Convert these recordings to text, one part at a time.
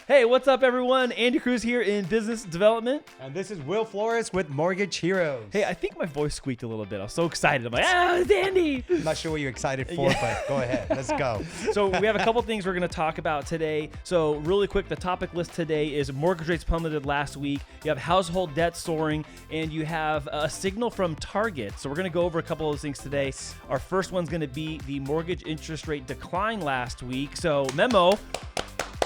Hey, what's up, everyone? Andy Cruz here in business development. And this is Will Flores with Mortgage Heroes. Hey, I think my voice squeaked a little bit. I was so excited. I'm like, it's Andy. I'm not sure what you're excited for, but go ahead. Let's go. So we have a couple things we're going to talk about today. So really quick, the topic list today is mortgage rates plummeted last week. You have household debt soaring, and you have a signal from Target. So we're going to go over a couple of those things today. Our first one's going to be the mortgage interest rate decline last week. So Memo,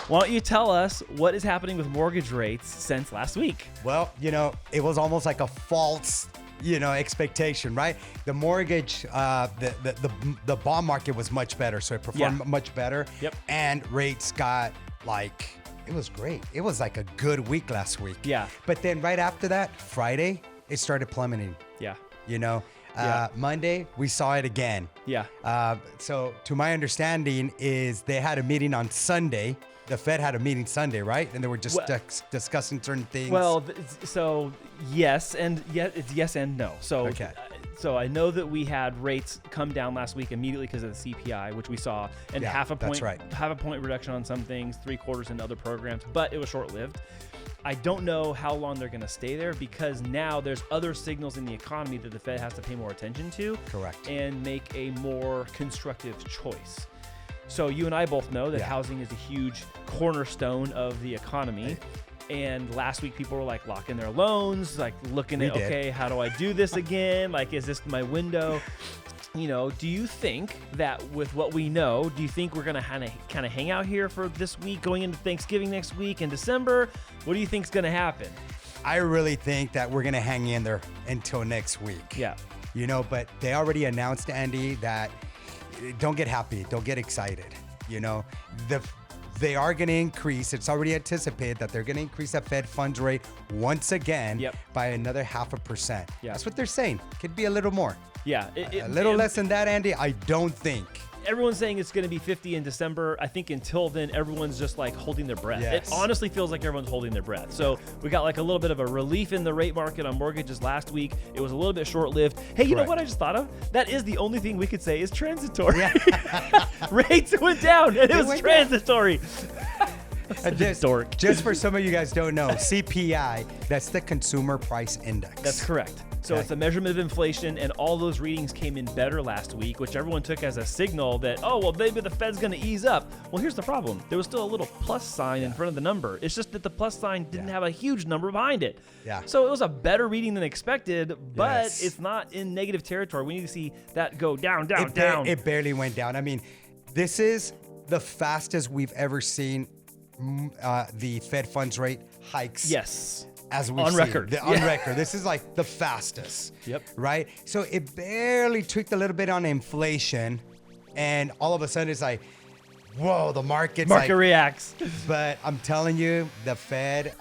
why don't you tell us what is happening with mortgage rates since last week? Well, it was almost like a false, expectation, right? The mortgage, the bond market was much better, so it performed much better. Yep. And rates got it was great. It was like a good week last week. Yeah. But then right after that, Friday, it started plummeting. Yeah. Monday, we saw it again. Yeah. So to my understanding is they had a meeting on Sunday. The Fed had a meeting Sunday, right? And they were just discussing certain things. Well, so yes, and it's yes and no. So, okay. So I know that we had rates come down last week immediately because of the CPI, which we saw, and half a point reduction on some things, 3/4 in other programs, but it was short-lived. I don't know how long they're going to stay there because now there's other signals in the economy that the Fed has to pay more attention to. Correct. And make a more constructive choice. So you and I both know that housing is a huge cornerstone of the economy. And last week people were like locking their loans, like looking at, okay, how do I do this again? Like, is this my window? Do you think that with what we know, do you think we're going to kind of hang out here for this week going into Thanksgiving next week in December? What do you think is going to happen? I really think that we're going to hang in there until next week. Yeah. But they already announced, Andy, that don't get happy. Don't get excited. They are going to increase. It's already anticipated that they're going to increase that Fed funds rate once again by another 0.5%. Yeah. That's what they're saying. Could be a little more. Yeah. A little less than that, Andy, I don't think. Everyone's saying it's going to be 50 in December. I think until then, everyone's just like holding their breath. Yes. It honestly feels like everyone's holding their breath. So we got like a little bit of a relief in the rate market on mortgages last week. It was a little bit short-lived. Hey, you know what I just thought of? That is the only thing we could say is transitory. Yeah. Rates went down and it was transitory. Just for some of you guys don't know, CPI, that's the Consumer Price Index. That's correct. So it's a measurement of inflation, and all those readings came in better last week, which everyone took as a signal that, maybe the Fed's going to ease up. Well, here's the problem. There was still a little plus sign in front of the number. It's just that the plus sign didn't have a huge number behind it. Yeah. So it was a better reading than expected, but it's not in negative territory. We need to see that go down. It barely went down. I mean, this is the fastest we've ever seen the Fed funds rate hikes. Yes. As we've on record. On record. This is like the fastest. Yep. Right? So it barely tweaked a little bit on inflation, and all of a sudden it's like, whoa, the market reacts. But I'm telling you, the Fed,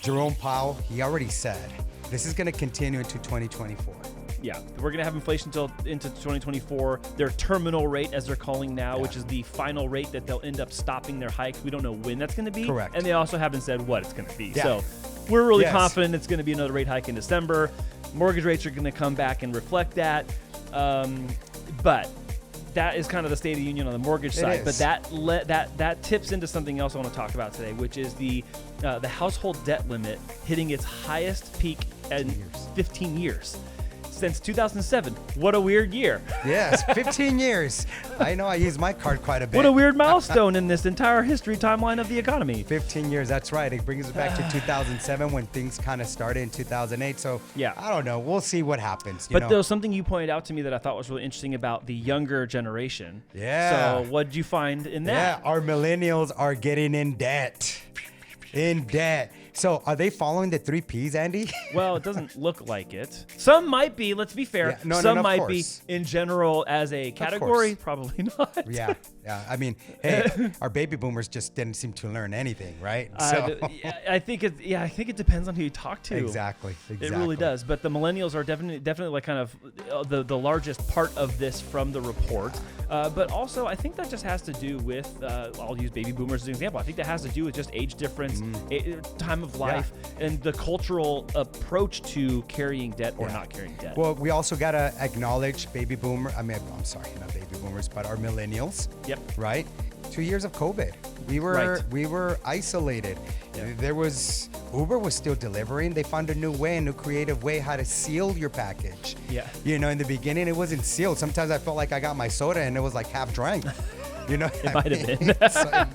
Jerome Powell, he already said this is going to continue into 2024. Yeah, we're going to have inflation into 2024. Their terminal rate, as they're calling now, which is the final rate that they'll end up stopping their hikes. We don't know when that's going to be. Correct. And they also haven't said what it's going to be. Yeah. So we're really confident it's going to be another rate hike in December. Mortgage rates are going to come back and reflect that. But that is kind of the state of the union on the mortgage side. But that tips into something else I want to talk about today, which is the household debt limit hitting its highest peak in 15 years. Since 2007. What a weird year. Yes, 15 years. I know I use my card quite a bit. What a weird milestone in this entire history timeline of the economy. 15 years, that's right. It brings us back to 2007 when things kind of started in 2008. So, I don't know. We'll see what happens. But there was something you pointed out to me that I thought was really interesting about the younger generation. Yeah. So what did you find in that? Yeah, our millennials are getting in debt. In debt. So are they following the 3 Ps, Andy? Well, it doesn't look like it. Some might be, let's be fair. Some might be in general as a category, probably not. Yeah. I mean, hey, our baby boomers just didn't seem to learn anything, right? So. I think it depends on who you talk to. Exactly. It really does. But the millennials are definitely like kind of the largest part of this from the report. But also, I think that just has to do with, I'll use baby boomers as an example. I think that has to do with just age difference, time of life, and the cultural approach to carrying debt or not carrying debt. Well, we also got to acknowledge baby boomer. I'm sorry, not baby boomers, but our millennials. Yep. Right? 2 years of COVID. We were isolated. Uber was still delivering. They found a new creative way how to seal your package. Yeah. In the beginning it wasn't sealed. Sometimes I felt like I got my soda and it was like half drank. It might have been. So,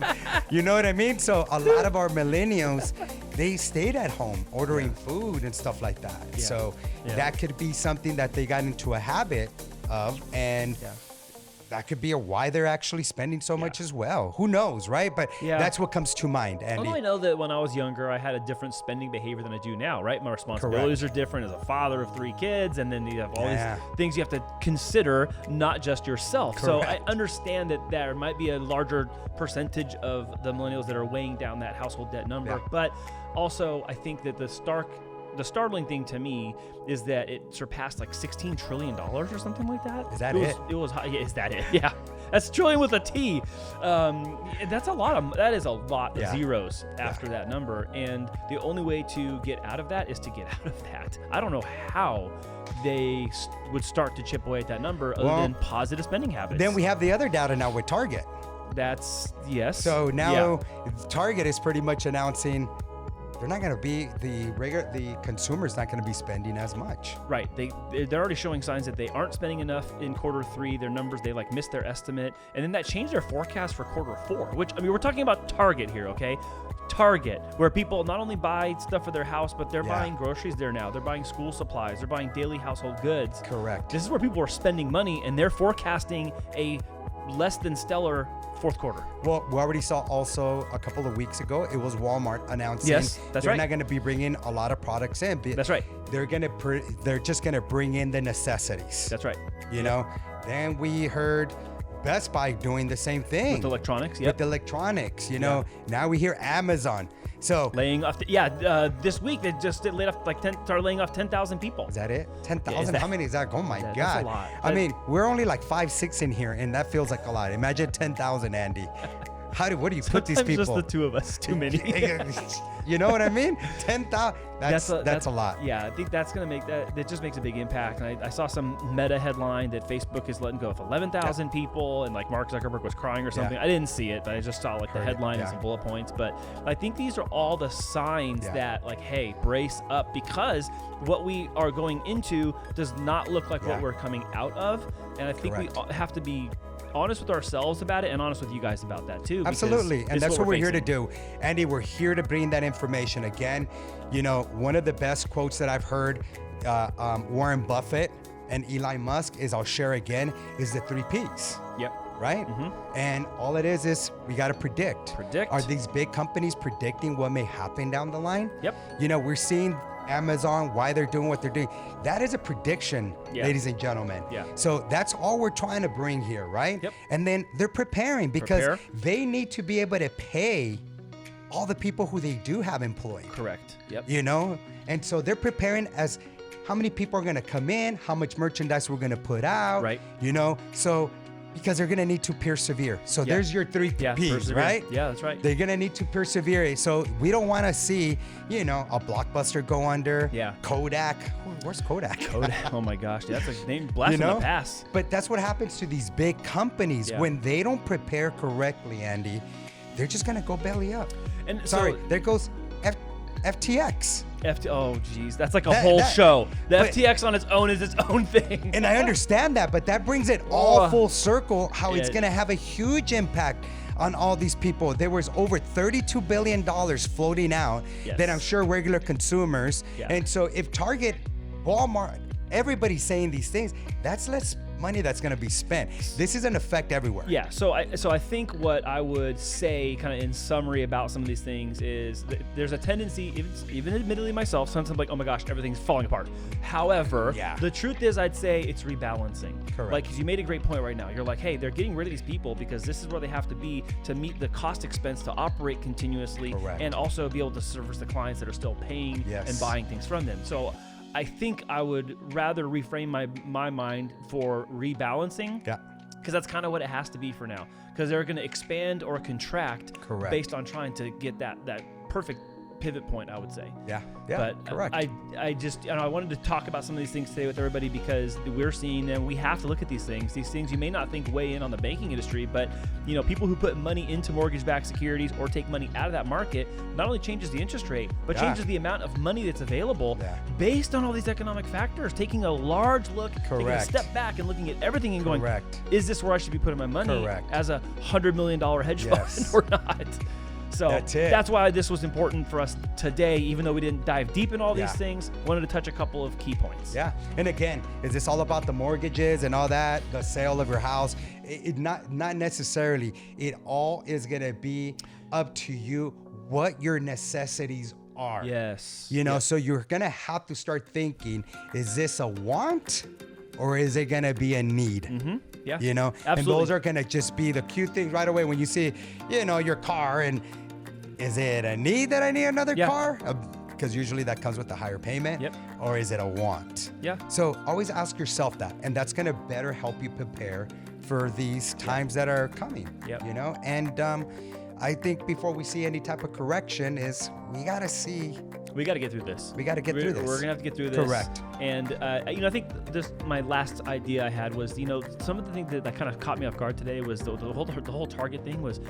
you know what I mean? So a lot of our millennials, they stayed at home ordering food and stuff like that. Yeah. So that could be something that they got into a habit of, and that could be why they're actually spending so much as well. Who knows, right? But that's what comes to mind, Andy. Well, I know that when I was younger, I had a different spending behavior than I do now, right? My responsibilities are different as a father of 3 kids, and then you have all these things you have to consider, not just yourself. Correct. So I understand that there might be a larger percentage of the millennials that are weighing down that household debt number, but also I think that the startling thing to me is that it surpassed like $16 trillion or something like that. Is that it? It was. Is that it? Yeah, that's trillion with a T. That's a lot. That is a lot of zeros after that number. And the only way to get out of that is to get out of that. I don't know how they would start to chip away at that number other than positive spending habits. Then we have the other data now with Target. That's yes. So now Target is pretty much announcing they're not going to be the consumer's not going to be spending as much. Right. They're already showing signs that they aren't spending enough in Q3. Their numbers, they missed their estimate. And then that changed their forecast for Q4, which, we're talking about Target here, okay? Target, where people not only buy stuff for their house, but they're buying groceries there now. They're buying school supplies. They're buying daily household goods. Correct. This is where people are spending money, and they're forecasting a less than stellar Q4. Well, we already saw also a couple of weeks ago, it was Walmart announcing they're not going to be bringing a lot of products in. That's right. They're just going to bring in the necessities. That's right. Then we heard Best Buy doing the same thing. With electronics, With electronics, Now we hear Amazon. So laying off, this week they just laid off started laying off 10,000 people. Is that it? 10,000? How many is that? Oh my God. That's a lot. I mean, we're only like 5-6 in here, and that feels like a lot. Imagine 10,000, Andy. What do you put these people? Just the two of us, too many. You know what I mean? 10,000. That's a lot. Yeah, I think that's gonna make that. It just makes a big impact. And I saw some meta headline that Facebook is letting go of 11,000 people, and Mark Zuckerberg was crying or something. I didn't see it, but I just saw the headline and some bullet points. But I think these are all the signs that hey, brace up, because what we are going into does not look like what we're coming out of. And I think we have to be honest with ourselves about it and honest with you guys about that too. Absolutely. And that's what we're here to do. Andy, we're here to bring that information. Again, one of the best quotes that I've heard, Warren Buffett and Elon Musk is, I'll share again, is the 3 Ps. Yep. Right? Mm-hmm. And all it is we got to predict. Are these big companies predicting what may happen down the line? Yep. We're seeing Amazon, why they're doing what they're doing. That is a prediction, ladies and gentlemen. Yeah. So that's all we're trying to bring here, right? Yep. And then they're preparing because they need to be able to pay all the people who they do have employed. Correct. Yep. And so they're preparing as how many people are going to come in, how much merchandise we're going to put out. Right. So because they're going to need to persevere. So there's your 3 Ps, right? Yeah, that's right. They're going to need to persevere. So we don't want to see, a Blockbuster go under. Yeah. Kodak. Where's Kodak? Kodak. Oh my gosh. That's a name blast in the past. But that's what happens to these big companies. When they don't prepare correctly, Andy, they're just going to go belly up. And there goes FTX. Oh, geez. That's like a whole show. The FTX on its own is its own thing. And I understand that, but that brings it all full circle, how it's going to have a huge impact on all these people. There was over $32 billion floating out that I'm sure regular consumers. Yeah. And so if Target, Walmart, everybody's saying these things, that's less money that's going to be spent. This is an effect everywhere. Yeah. So I think what I would say, kind of in summary about some of these things, is there's a tendency, even admittedly myself, sometimes I'm like, oh my gosh, everything's falling apart. However, the truth is, I'd say it's rebalancing. Correct. Because you made a great point right now. You're like, hey, they're getting rid of these people because this is where they have to be to meet the cost expense to operate continuously. Correct. And also be able to service the clients that are still paying and buying things from them. So I think I would rather reframe my mind for rebalancing. Yeah. Because that's kind of what it has to be for now. Because they're going to expand or contract based on trying to get that perfect pivot point, I would say. Yeah, But correct. I just, I wanted to talk about some of these things today with everybody because we're seeing, and we have to look at these things. These things you may not think weigh in on the banking industry, but people who put money into mortgage-backed securities or take money out of that market not only changes the interest rate, but changes the amount of money that's available based on all these economic factors. Taking a large look, taking a step back and looking at everything and going, is this where I should be putting my money as a $100 million hedge fund or not? So that's why this was important for us today, even though we didn't dive deep in all these things. Wanted to touch a couple of key points. Yeah. And again, is this all about the mortgages and all that, the sale of your house? Not necessarily. It all is going to be up to you what your necessities are. Yes. So you're going to have to start thinking, is this a want or is it going to be a need? Mm-hmm. Yeah. Absolutely. And those are going to just be the cute things right away when you see, your car, and is it a need that I need another car? Because usually that comes with the higher payment. Yep. Or is it a want? Yeah. So always ask yourself that, and that's going to better help you prepare for these times that are coming. Yep. And I think before we see any type of correction is we got to get through this. We're going to have to get through this. Correct. And, I think my last idea I had was, some of the things that kind of caught me off guard today was the whole Target thing was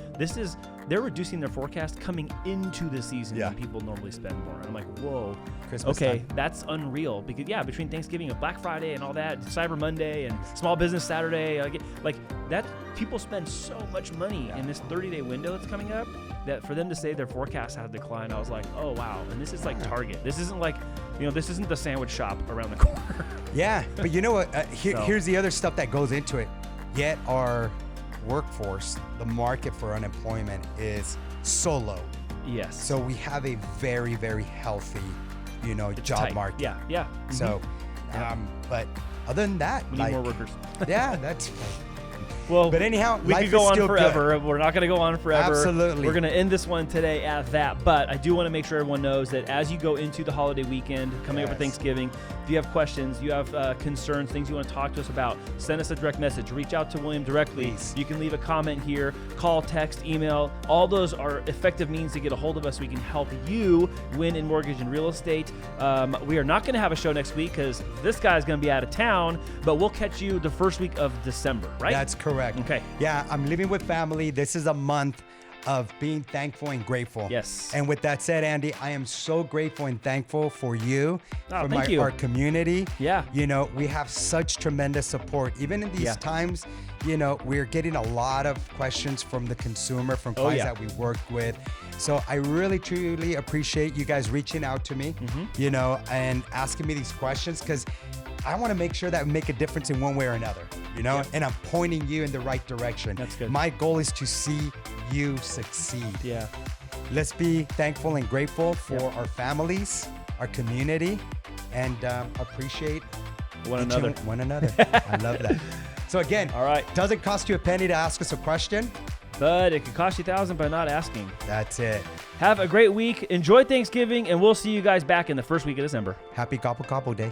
they're reducing their forecast coming into the season when people normally spend more. And I'm like, whoa, Christmas okay, time. That's unreal. Because between Thanksgiving and Black Friday and all that, Cyber Monday and Small Business Saturday, like that, people spend so much money in this 30-day window that's coming up that for them to say their forecast had declined, I was like, oh wow. And this is like Target. This isn't like, this isn't the sandwich shop around the corner. Yeah, but you know what? Here's the other stuff that goes into it. Yet our workforce, the market for unemployment is so low. Yes. So we have a very, very healthy, job tight. market. Yeah. Mm-hmm. So, but other than that, we need more workers. Yeah, that's. Well, but anyhow, we could go on forever. We're not going to go on forever. Absolutely. We're going to end this one today at that. But I do want to make sure everyone knows that as you go into the holiday weekend, coming up for Thanksgiving, if you have questions, you have concerns, things you want to talk to us about, send us a direct message. Reach out to William directly. Please. You can leave a comment here, call, text, email. All those are effective means to get a hold of us. We can help you win in mortgage and real estate. We are not going to have a show next week because this guy's going to be out of town, but we'll catch you the first week of December, right? That's correct. Okay. Yeah, I'm living with family. This is a month of being thankful and grateful. Yes. And with that said, Andy, I am so grateful and thankful for you, for our community. Yeah. We have such tremendous support. Even in these times, we're getting a lot of questions from the consumer, from clients that we work with. So I really, truly appreciate you guys reaching out to me, and asking me these questions, because I want to make sure that we make a difference in one way or another, and I'm pointing you in the right direction. That's good. My goal is to see you succeed. Yeah. Let's be thankful and grateful for our families, our community, and appreciate one another. I love that. So again, all right. Doesn't cost you a penny to ask us a question, but it could cost you $1,000 by not asking. That's it. Have a great week. Enjoy Thanksgiving, and we'll see you guys back in the first week of December. Happy Gobble Gobble Day.